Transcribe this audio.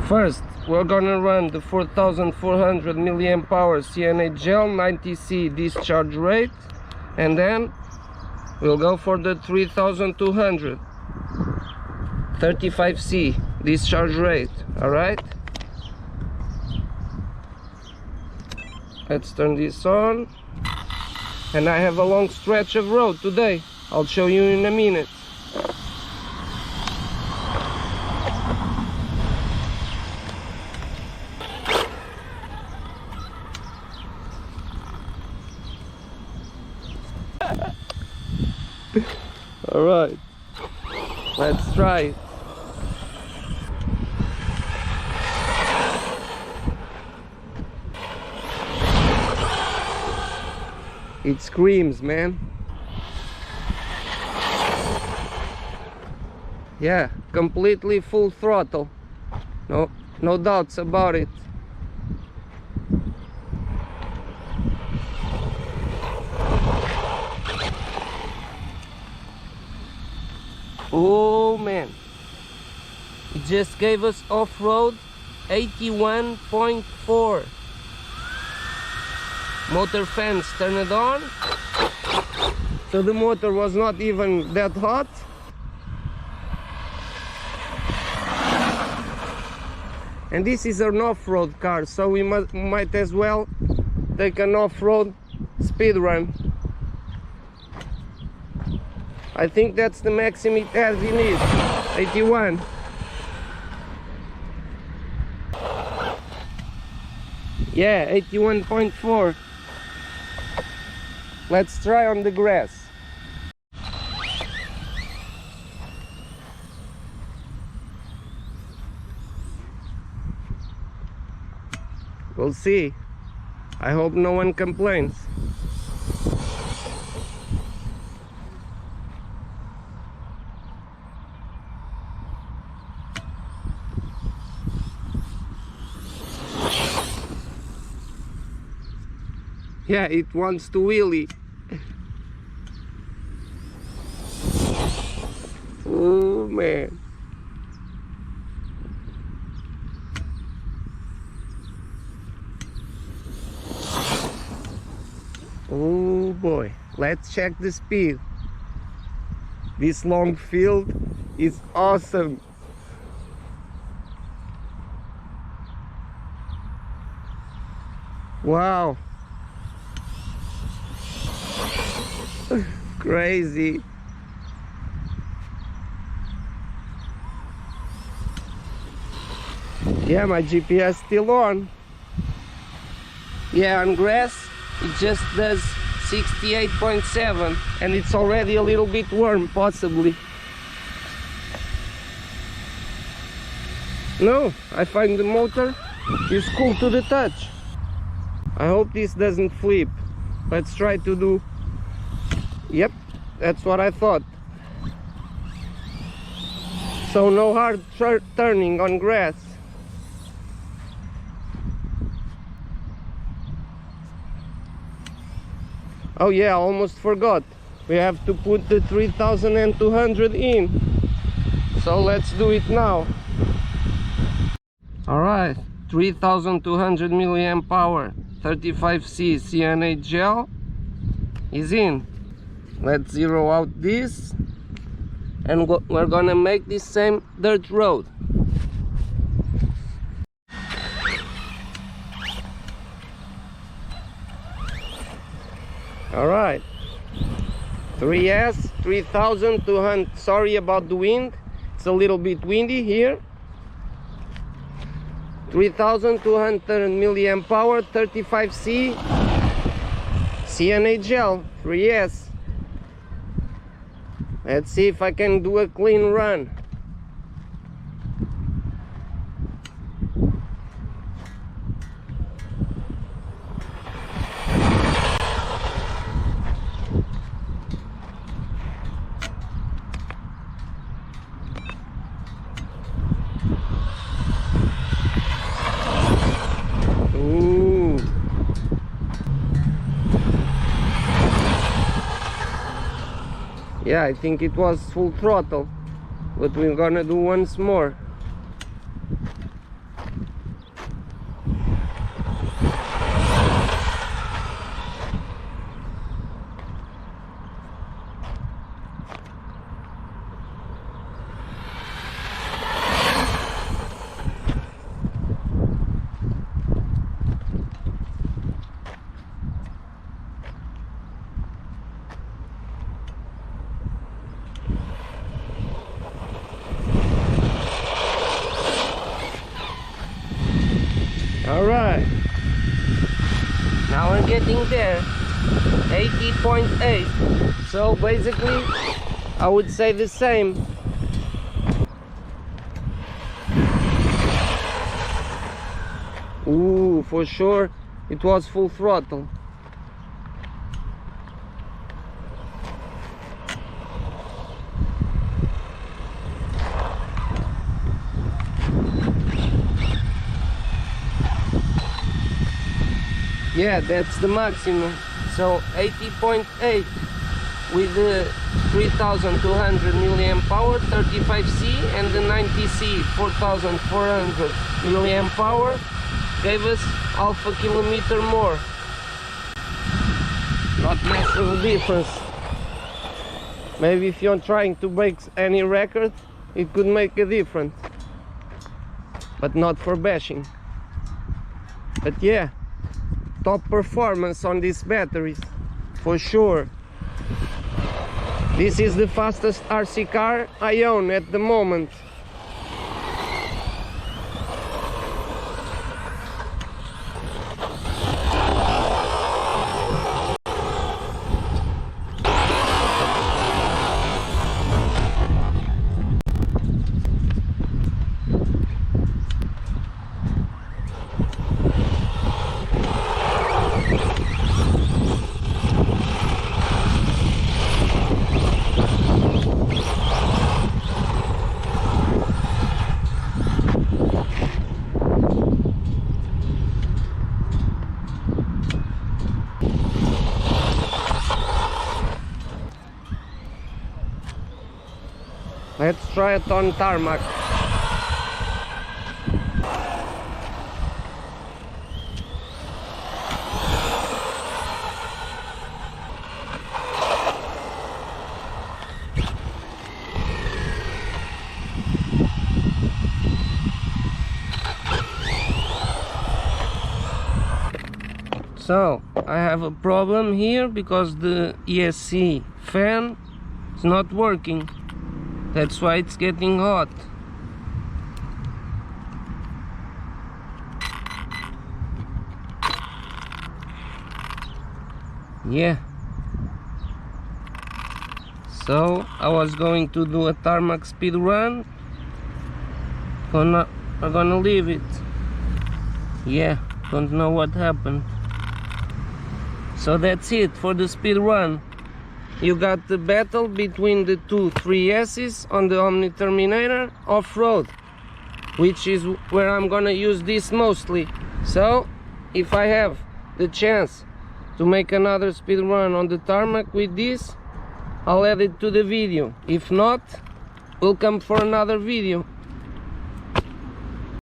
First, we're gonna run the 4400 milliamp hour CNHL 90C discharge rate, and then we'll go for the 3200 35C discharge rate. All right, let's turn this on. And I have a long stretch of road today. I'll show you in a minute. All right, let's try it. It screams, man. Yeah, completely full throttle. No doubts about it. Oh man, it just gave us off-road 81.4. Motor fans turned on, so the motor was not even that hot. And this is an off-road car, so we might as well take an off-road speed run. I think that's the maximum it has in it, 81. Yeah, 81.4. Let's try on the grass. We'll see. I hope no one complains. Yeah, it wants to wheelie. Oh man. Oh boy, let's check the speed. This long field is awesome. Wow. Crazy. Yeah, my GPS still on. Yeah, on grass it just does 68.7, and it's already a little bit warm, possibly. No, I find the motor is cool to the touch. I hope this doesn't flip. Let's try to do. Yep, that's what I thought. So no hard turning on grass. Oh yeah, I almost forgot. We have to put the 3200 in. So let's do it now. Alright, 3200 milliamp hour 35C CNHL is in. Let's zero out this, and we're gonna make this same dirt road. All right, 3S 3200. Sorry about the wind, it's a little bit windy here. 3200 milliamp hour 35C CNHL 3S. Let's see if I can do a clean run. Ooh. Yeah, I think it was full throttle, but we're gonna do once more. Alright, now we're getting there. 80.8. So basically I would say the same. Ooh, for sure it was full throttle. Yeah, that's the maximum. So 80.8 with the 3200 milliamp power, 35C, and the 90C 4400 milliamp power gave us half a kilometer more. Not massive difference. Maybe if you're trying to break any record, it could make a difference, but not for bashing. But yeah, top performance on these batteries for sure. This is the fastest RC car I own at the moment. Let's try it on tarmac. So I have a problem here because the ESC fan is not working. That's why it's getting hot. Yeah. So I was going to do a tarmac speed run. I'm gonna leave it. Yeah, don't know what happened. So that's it for the speed run. You got the battle between the two 3S's on the Omni Terminator off-road, which is where I'm gonna use this mostly. So if I have the chance to make another speed run on the tarmac with this, I'll add it to the video. If not, we'll come for another video.